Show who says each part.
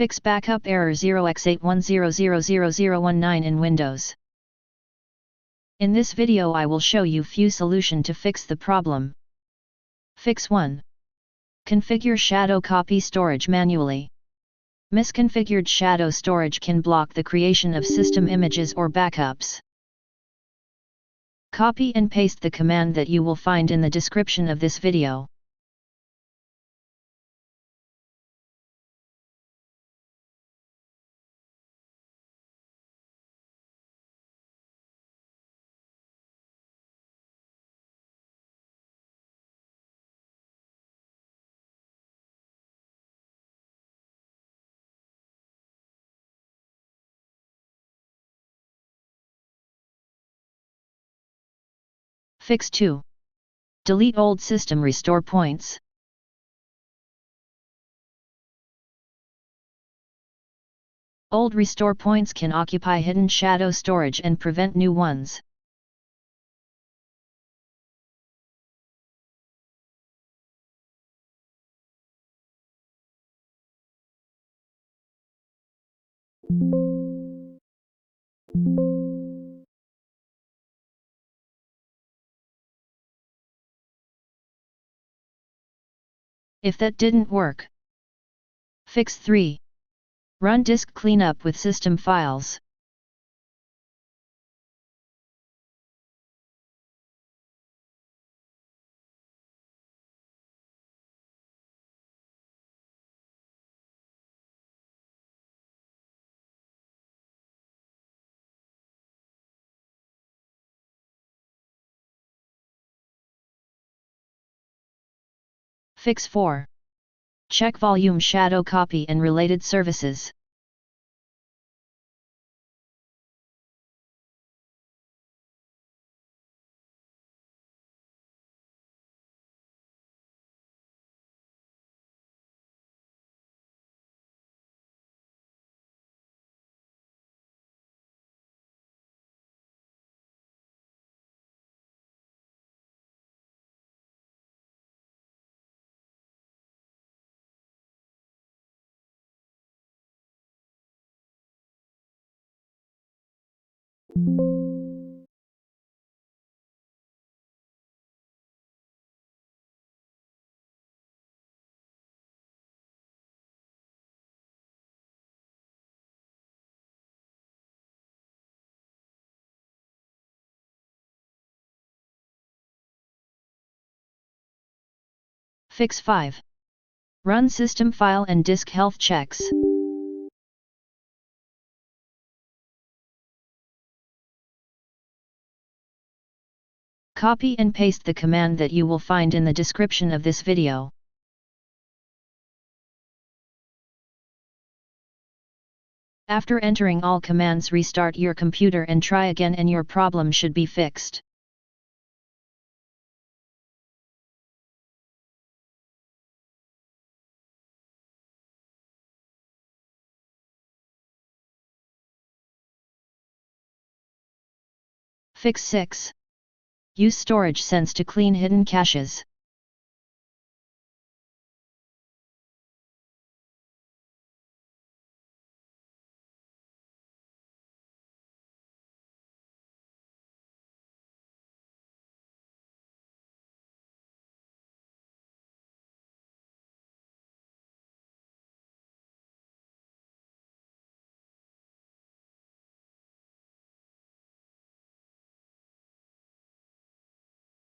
Speaker 1: Fix backup error 0x81000019 in Windows. In this video I will show you few solution to fix the problem. Fix 1. Configure shadow copy storage manually. Misconfigured shadow storage can block the creation of system images or backups. Copy and paste the command that you will find in the description of this video. Fix 2. Delete old system restore points. Old restore points can occupy hidden shadow storage and prevent new ones. If that didn't work, fix 3. Run disk cleanup with system files. Fix 4. Check volume shadow copy and related services. Fix 5. Run system file and disk health checks. Copy and paste the command that you will find in the description of this video. After entering all commands, restart your computer and try again and your problem should be fixed. Fix 6. Use storage sense to clean hidden caches.